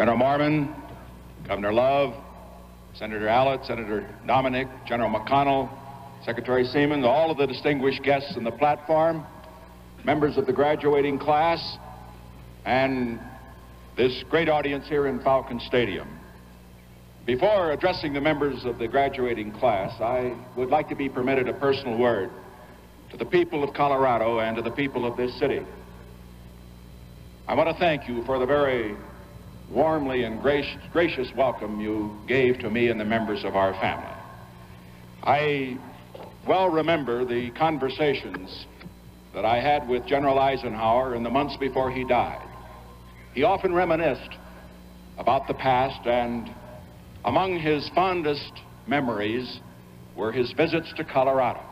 General Marmon, Governor Love, Senator Allett, Senator Dominic, General McConnell, Secretary Seaman, all of the distinguished guests on the platform, members of the graduating class, and this great audience here in Falcon Stadium. Before addressing the members of the graduating class, I would like to be permitted a personal word to the people of Colorado and to the people of this city. I want to thank you for the very warmly and gracious welcome you gave to me and the members of our family. I well remember the conversations that I had with General Eisenhower in the months before he died. He often reminisced about the past, and among his fondest memories were his visits to Colorado.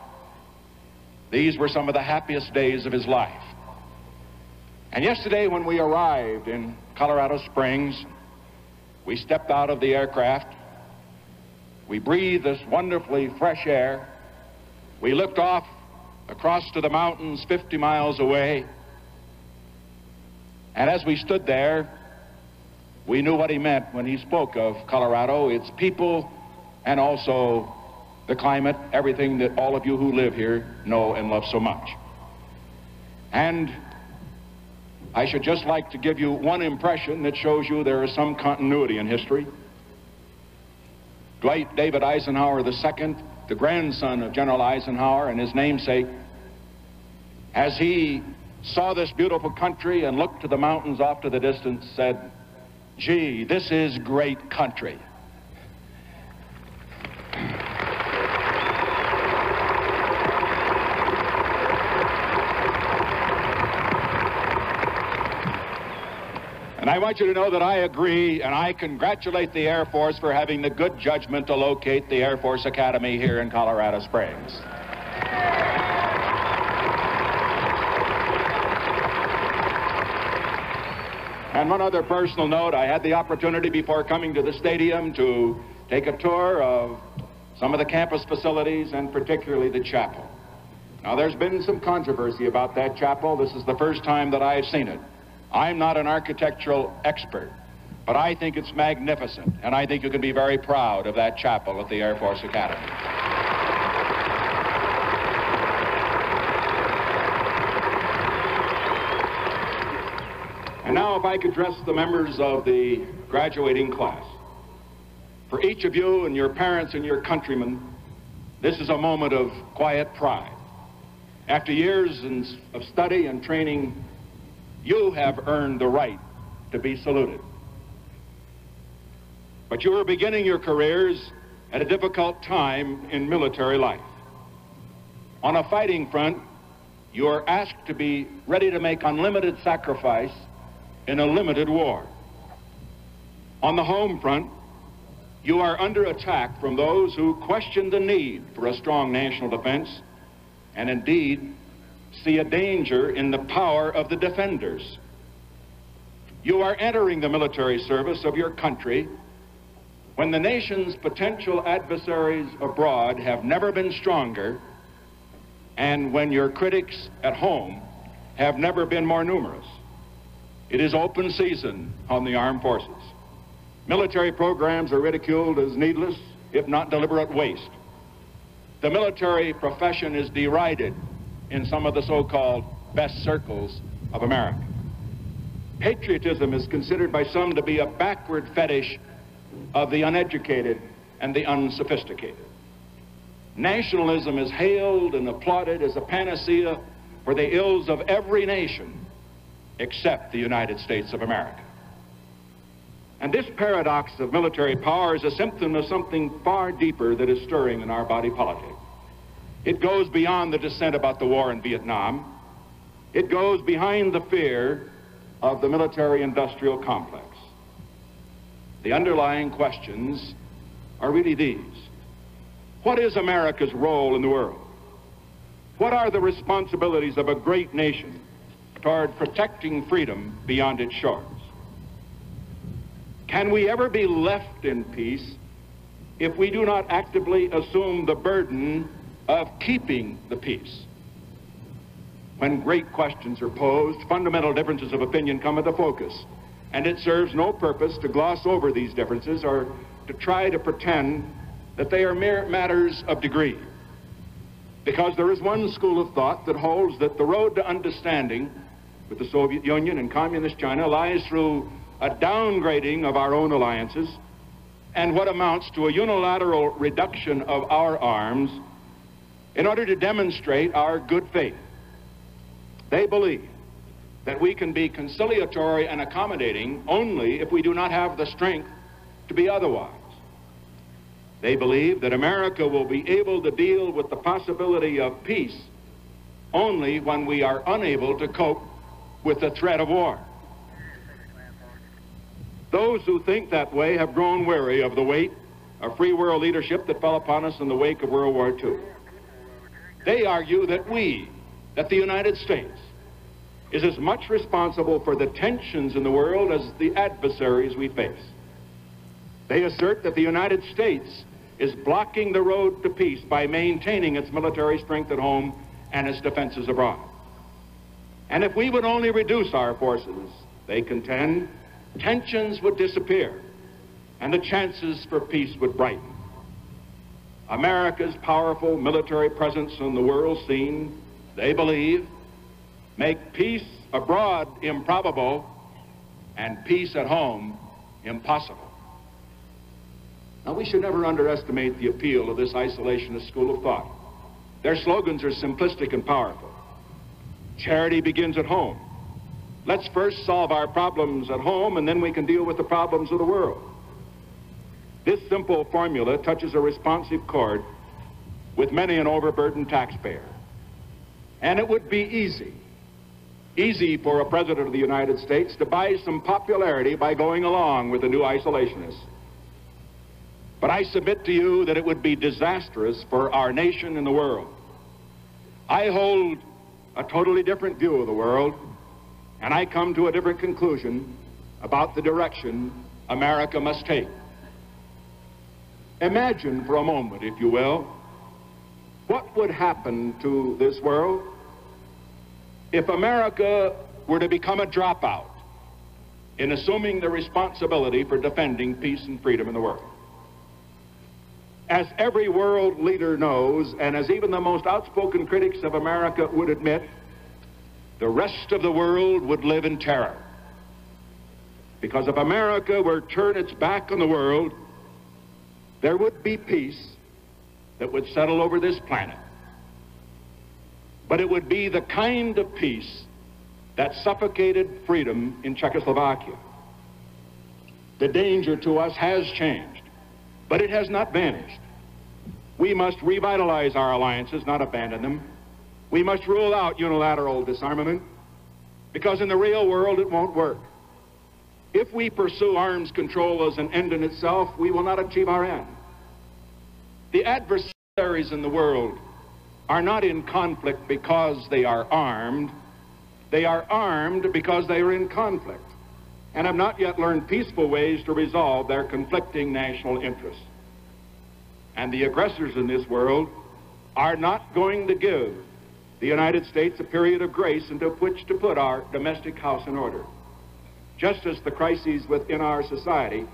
These were some of the happiest days of his life. And yesterday, when we arrived in Colorado Springs, we stepped out of the aircraft, we breathed this wonderfully fresh air, we looked off across to the mountains 50 miles away, and as we stood there, we knew what he meant when he spoke of Colorado, its people, and also the climate, everything that all of you who live here know and love so much. And I should just like to give you one impression that shows you there is some continuity in history. Dwight David Eisenhower II, the grandson of General Eisenhower and his namesake, as he saw this beautiful country and looked to the mountains off to the distance, said, "Gee, this is great country." And I want you to know that I agree, and I congratulate the Air Force for having the good judgment to locate the Air Force Academy here in Colorado Springs. And one other personal note, I had the opportunity before coming to the stadium to take a tour of some of the campus facilities, and particularly the chapel. Now, there's been some controversy about that chapel. This is the first time that I've seen it. I'm not an architectural expert, but I think it's magnificent, and I think you can be very proud of that chapel at the Air Force Academy. And now, if I could address the members of the graduating class. For each of you and your parents and your countrymen, this is a moment of quiet pride. After years of study and training, you have earned the right to be saluted. But you are beginning your careers at a difficult time in military life. On a fighting front, you are asked to be ready to make unlimited sacrifice in a limited war. On the home front, you are under attack from those who question the need for a strong national defense, and indeed see a danger in the power of the defenders. You are entering the military service of your country when the nation's potential adversaries abroad have never been stronger, and when your critics at home have never been more numerous. It is open season on the armed forces. Military programs are ridiculed as needless, if not deliberate waste. The military profession is derided in some of the so-called best circles of America. Patriotism is considered by some to be a backward fetish of the uneducated and the unsophisticated. Nationalism is hailed and applauded as a panacea for the ills of every nation except the United States of America. And this paradox of military power is a symptom of something far deeper that is stirring in our body politic. It goes beyond the dissent about the war in Vietnam. It goes behind the fear of the military-industrial complex. The underlying questions are really these. What is America's role in the world? What are the responsibilities of a great nation toward protecting freedom beyond its shores? Can we ever be left in peace if we do not actively assume the burden of keeping the peace? When great questions are posed, fundamental differences of opinion come into focus. And it serves no purpose to gloss over these differences or to try to pretend that they are mere matters of degree. Because there is one school of thought that holds that the road to understanding with the Soviet Union and Communist China lies through a downgrading of our own alliances and what amounts to a unilateral reduction of our arms in order to demonstrate our good faith. They believe that we can be conciliatory and accommodating only if we do not have the strength to be otherwise. They believe that America will be able to deal with the possibility of peace only when we are unable to cope with the threat of war. Those who think that way have grown weary of the weight of free world leadership that fell upon us in the wake of World War II. They argue that the United States, is as much responsible for the tensions in the world as the adversaries we face. They assert that the United States is blocking the road to peace by maintaining its military strength at home and its defenses abroad. And if we would only reduce our forces, they contend, tensions would disappear and the chances for peace would brighten. America's powerful military presence on the world scene, they believe, make peace abroad improbable and peace at home impossible. Now, we should never underestimate the appeal of this isolationist school of thought. Their slogans are simplistic and powerful. Charity begins at home. Let's first solve our problems at home, and then we can deal with the problems of the world. This simple formula touches a responsive chord with many an overburdened taxpayer. And it would be easy for a president of the United States to buy some popularity by going along with the new isolationists. But I submit to you that it would be disastrous for our nation and the world. I hold a totally different view of the world, and I come to a different conclusion about the direction America must take. Imagine for a moment, if you will, what would happen to this world if America were to become a dropout in assuming the responsibility for defending peace and freedom in the world. As every world leader knows, and as even the most outspoken critics of America would admit, the rest of the world would live in terror. Because if America were to turn its back on the world, there would be peace that would settle over this planet. But it would be the kind of peace that suffocated freedom in Czechoslovakia. The danger to us has changed, but it has not vanished. We must revitalize our alliances, not abandon them. We must rule out unilateral disarmament, because in the real world it won't work. If we pursue arms control as an end in itself, we will not achieve our end. The adversaries in the world are not in conflict because they are armed. They are armed because they are in conflict and have not yet learned peaceful ways to resolve their conflicting national interests. And the aggressors in this world are not going to give the United States a period of grace into which to put our domestic house in order. Just as the crises within our society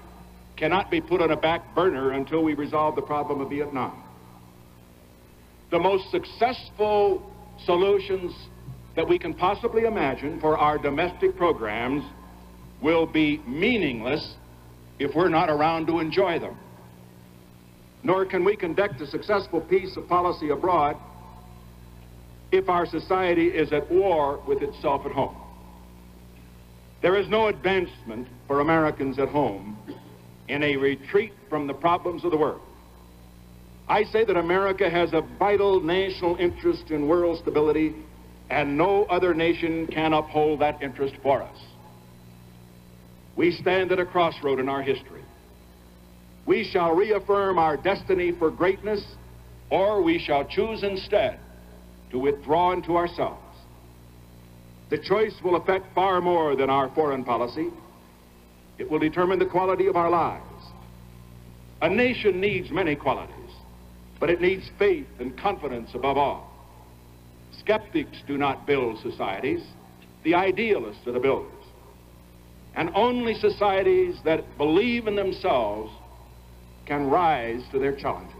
cannot be put on a back burner until we resolve the problem of Vietnam. The most successful solutions that we can possibly imagine for our domestic programs will be meaningless if we're not around to enjoy them. Nor can we conduct a successful piece of policy abroad if our society is at war with itself at home. There is no advancement for Americans at home in a retreat from the problems of the world. I say that America has a vital national interest in world stability, and no other nation can uphold that interest for us. We stand at a crossroad in our history. We shall reaffirm our destiny for greatness, or we shall choose instead to withdraw into ourselves. The choice will affect far more than our foreign policy. It will determine the quality of our lives. A nation needs many qualities, but it needs faith and confidence above all. Skeptics do not build societies. The idealists are the builders. And only societies that believe in themselves can rise to their challenges.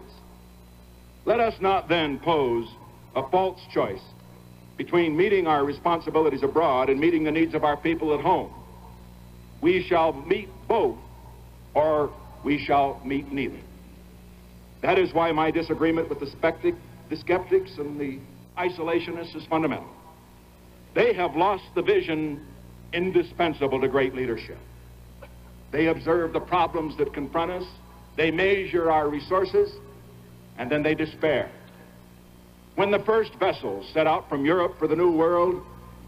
Let us not then pose a false choice between meeting our responsibilities abroad and meeting the needs of our people at home. We shall meet both, or we shall meet neither. That is why my disagreement with the skeptics and the isolationists is fundamental. They have lost the vision indispensable to great leadership. They observe the problems that confront us, they measure our resources, and then they despair. When the first vessels set out from Europe for the New World,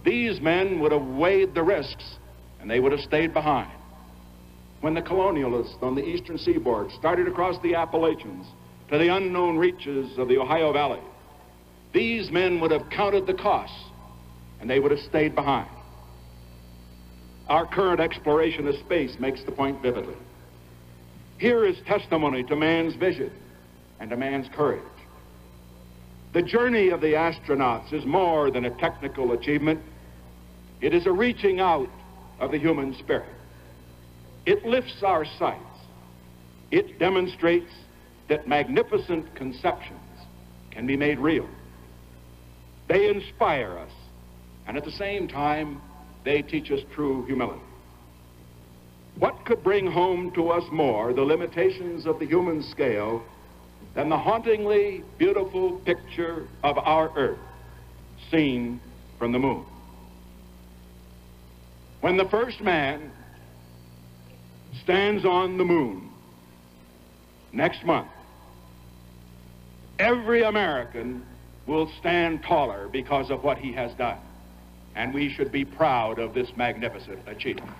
these men would have weighed the risks, and they would have stayed behind. When the colonialists on the eastern seaboard started across the Appalachians to the unknown reaches of the Ohio Valley, these men would have counted the costs, and they would have stayed behind. Our current exploration of space makes the point vividly. Here is testimony to man's vision and to man's courage. The journey of the astronauts is more than a technical achievement. It is a reaching out of the human spirit. It lifts our sights. It demonstrates that magnificent conceptions can be made real. They inspire us, and at the same time, they teach us true humility. What could bring home to us more the limitations of the human scale than the hauntingly beautiful picture of our Earth seen from the moon? When the first man stands on the moon next month, every American will stand taller because of what he has done. And we should be proud of this magnificent achievement.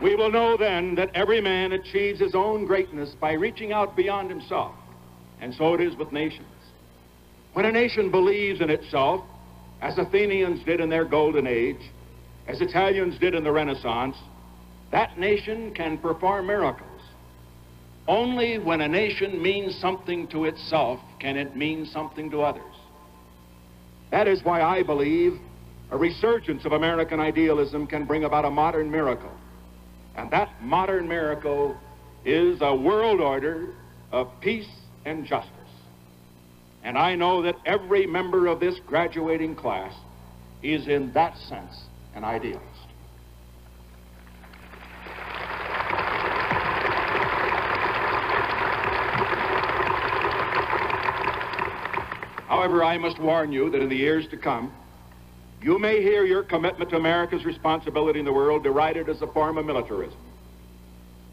We will know then that every man achieves his own greatness by reaching out beyond himself. And so it is with nations. When a nation believes in itself, as Athenians did in their golden age, as Italians did in the Renaissance, that nation can perform miracles. Only when a nation means something to itself can it mean something to others. That is why I believe a resurgence of American idealism can bring about a modern miracle. And that modern miracle is a world order of peace and justice. And I know that every member of this graduating class is in that sense an idealist. However, I must warn you that in the years to come, you may hear your commitment to America's responsibility in the world derided as a form of militarism.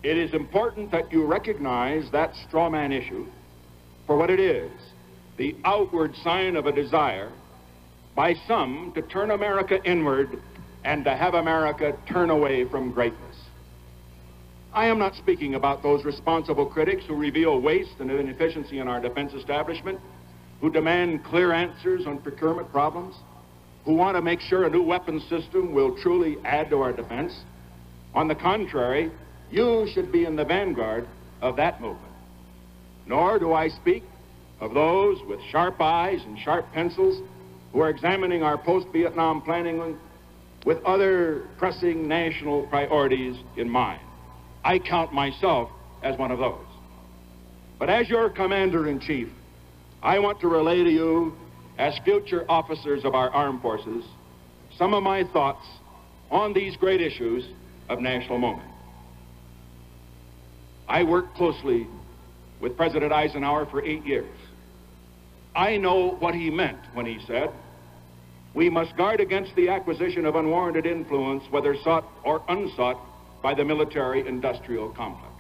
It is important that you recognize that straw man issue for what it is, the outward sign of a desire by some to turn America inward and to have America turn away from greatness. I am not speaking about those responsible critics who reveal waste and inefficiency in our defense establishment, who demand clear answers on procurement problems, who want to make sure a new weapons system will truly add to our defense. On the contrary, you should be in the vanguard of that movement. Nor do I speak of those with sharp eyes and sharp pencils who are examining our post-Vietnam planning with other pressing national priorities in mind. I count myself as one of those. But as your commander-in-chief, I want to relay to you, as future officers of our armed forces, some of my thoughts on these great issues of national moment. I worked closely with President Eisenhower for 8 years. I know what he meant when he said, we must guard against the acquisition of unwarranted influence, whether sought or unsought, by the military-industrial complex.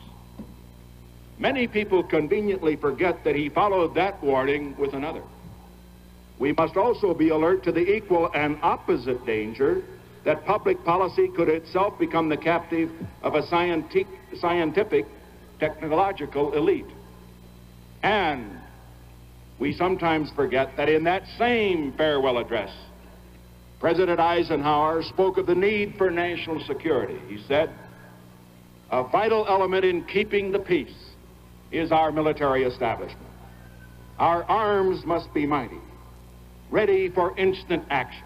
Many people conveniently forget that he followed that warning with another. We must also be alert to the equal and opposite danger that public policy could itself become the captive of a scientific, technological elite. And we sometimes forget that in that same farewell address, President Eisenhower spoke of the need for national security. He said, a vital element in keeping the peace is our military establishment. Our arms must be mighty, ready for instant action,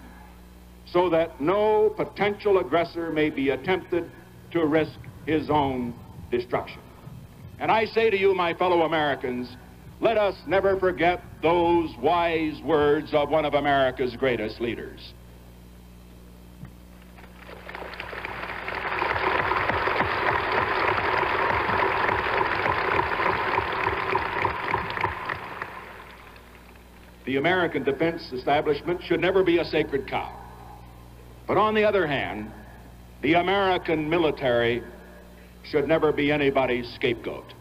so that no potential aggressor may be attempted to risk his own destruction. And I say to you, my fellow Americans, let us never forget those wise words of one of America's greatest leaders. The American defense establishment should never be a sacred cow. But on the other hand, the American military should never be anybody's scapegoat.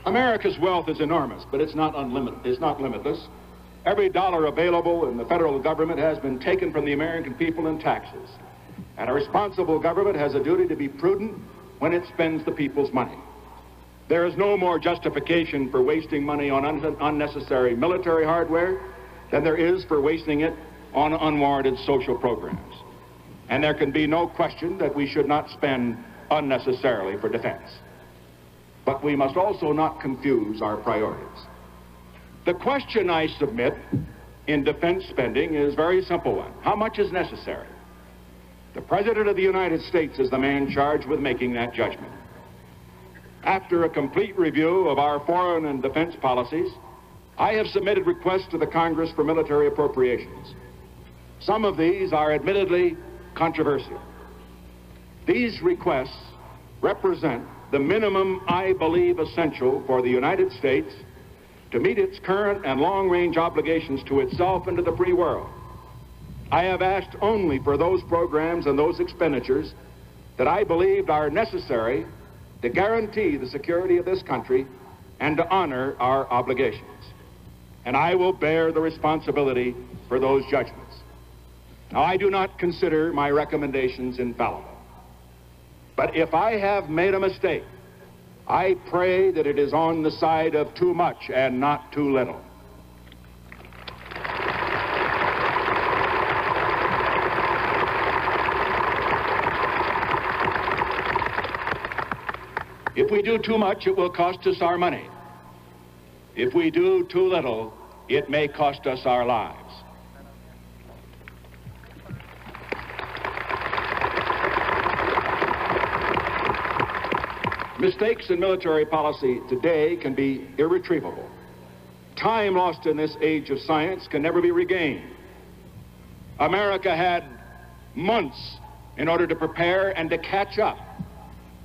America's wealth is enormous, but it's not unlimited. It's not limitless. Every dollar available in the federal government has been taken from the American people in taxes. And a responsible government has a duty to be prudent when it spends the people's money. There is no more justification for wasting money on unnecessary military hardware than there is for wasting it on unwarranted social programs. And there can be no question that we should not spend unnecessarily for defense. But we must also not confuse our priorities. The question I submit in defense spending is a very simple one. How much is necessary? The President of the United States is the man charged with making that judgment. After a complete review of our foreign and defense policies, I have submitted requests to the Congress for military appropriations. Some of these are admittedly controversial. These requests represent the minimum I believe essential for the United States to meet its current and long-range obligations to itself and to the free world. I have asked only for those programs and those expenditures that I believed are necessary to guarantee the security of this country and to honor our obligations. And I will bear the responsibility for those judgments. Now, I do not consider my recommendations infallible. But if I have made a mistake, I pray that it is on the side of too much and not too little. If we do too much, it will cost us our money. If we do too little, it may cost us our lives. Mistakes in military policy today can be irretrievable. Time lost in this age of science can never be regained. America had months in order to prepare and to catch up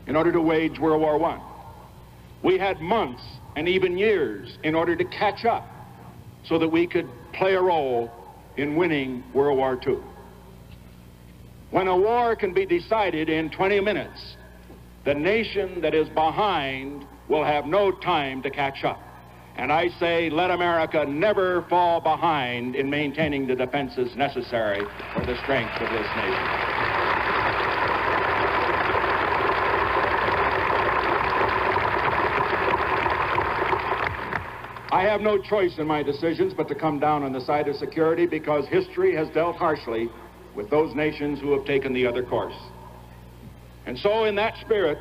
in order to wage World War I. We had months and even years in order to catch up so that we could play a role in winning World War II. When a war can be decided in 20 minutes, the nation that is behind will have no time to catch up. And I say, let America never fall behind in maintaining the defenses necessary for the strength of this nation. I have no choice in my decisions but to come down on the side of security because history has dealt harshly with those nations who have taken the other course. And so in that spirit,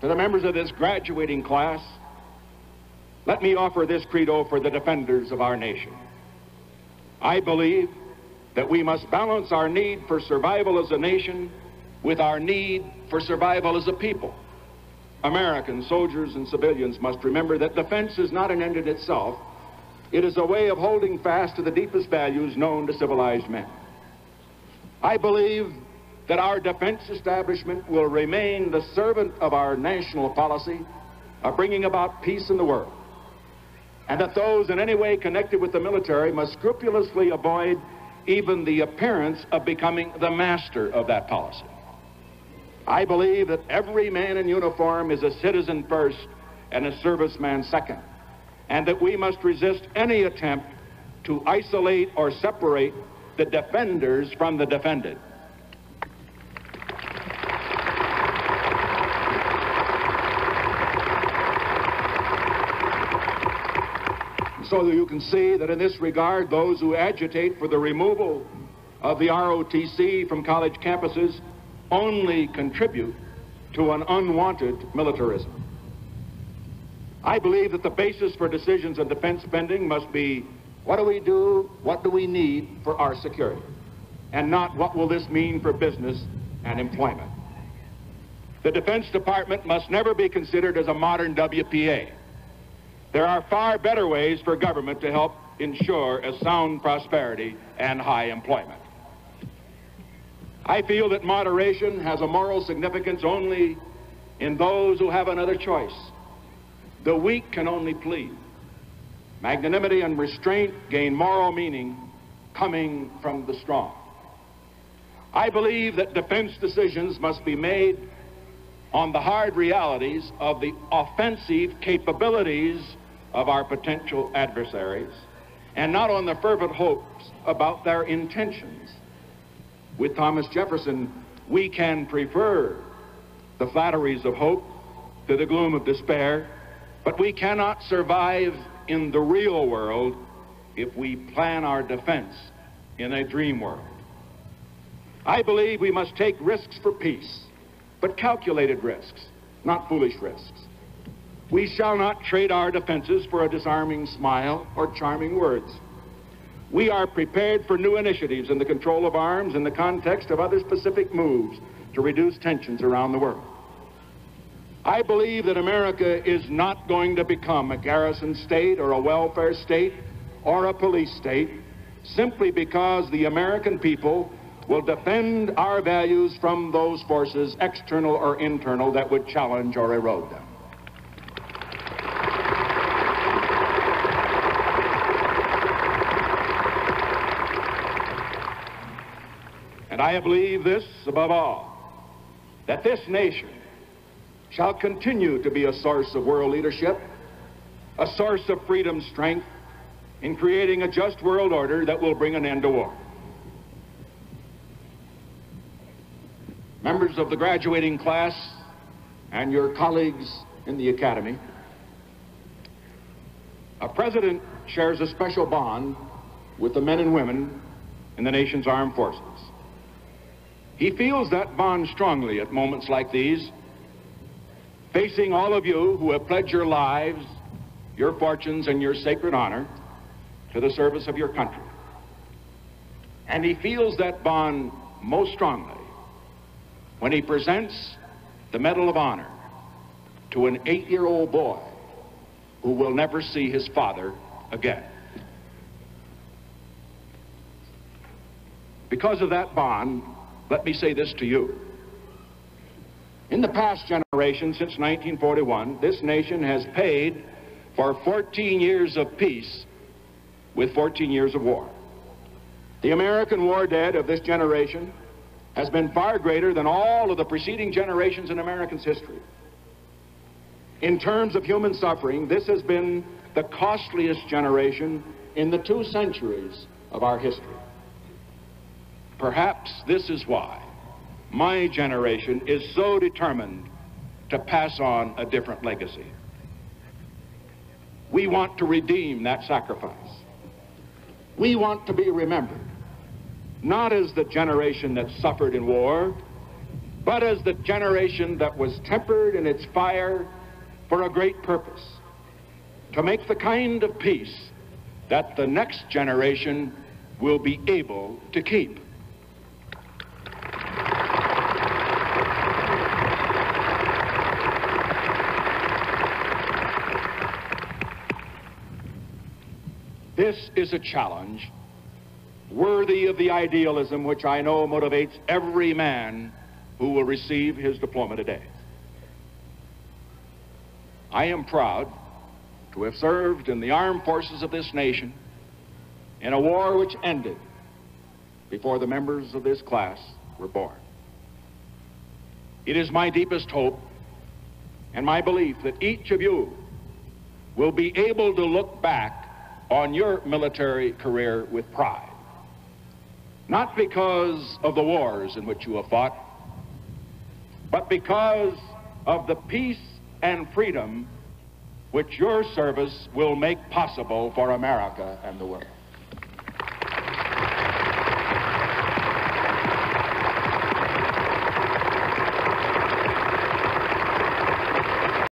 to the members of this graduating class, let me offer this credo for the defenders of our nation. I believe that we must balance our need for survival as a nation with our need for survival as a people. Americans, soldiers, and civilians must remember that defense is not an end in itself. It is a way of holding fast to the deepest values known to civilized men. I believe that our defense establishment will remain the servant of our national policy of bringing about peace in the world, and that those in any way connected with the military must scrupulously avoid even the appearance of becoming the master of that policy. I believe that every man in uniform is a citizen first and a serviceman second, and that we must resist any attempt to isolate or separate the defenders from the defended. So that you can see that in this regard, those who agitate for the removal of the ROTC from college campuses only contribute to an unwanted militarism. I believe that the basis for decisions on defense spending must be, what do we do, what do we need for our security, and not what will this mean for business and employment. The Defense Department must never be considered as a modern WPA. There are far better ways for government to help ensure a sound prosperity and high employment. I feel that moderation has a moral significance only in those who have another choice. The weak can only plead. Magnanimity and restraint gain moral meaning coming from the strong. I believe that defense decisions must be made on the hard realities of the offensive capabilities of our potential adversaries, and not on the fervent hopes about their intentions. With Thomas Jefferson, we can prefer the flatteries of hope to the gloom of despair, but we cannot survive in the real world if we plan our defense in a dream world. I believe we must take risks for peace, but calculated risks, not foolish risks. We shall not trade our defenses for a disarming smile or charming words. We are prepared for new initiatives in the control of arms in the context of other specific moves to reduce tensions around the world. I believe that America is not going to become a garrison state or a welfare state or a police state simply because the American people will defend our values from those forces, external or internal, that would challenge or erode them. And I believe this above all, that this nation shall continue to be a source of world leadership, a source of freedom, strength, in creating a just world order that will bring an end to war. Members of the graduating class and your colleagues in the academy, a president shares a special bond with the men and women in the nation's armed forces. He feels that bond strongly at moments like these, facing all of you who have pledged your lives, your fortunes, and your sacred honor to the service of your country. And he feels that bond most strongly when he presents the Medal of Honor to an 8-year-old boy who will never see his father again. Because of that bond, let me say this to you. In the past generation, since 1941, this nation has paid for 14 years of peace with 14 years of war. The American war debt of this generation has been far greater than all of the preceding generations in America's history. In terms of human suffering, this has been the costliest generation in the 2 centuries of our history. Perhaps this is why my generation is so determined to pass on a different legacy. We want to redeem that sacrifice. We want to be remembered, not as the generation that suffered in war, but as the generation that was tempered in its fire for a great purpose, to make the kind of peace that the next generation will be able to keep. This is a challenge worthy of the idealism which I know motivates every man who will receive his diploma today. I am proud to have served in the armed forces of this nation in a war which ended before the members of this class were born. It is my deepest hope and my belief that each of you will be able to look back on your military career with pride, not because of the wars in which you have fought, but because of the peace and freedom which your service will make possible for America and the world.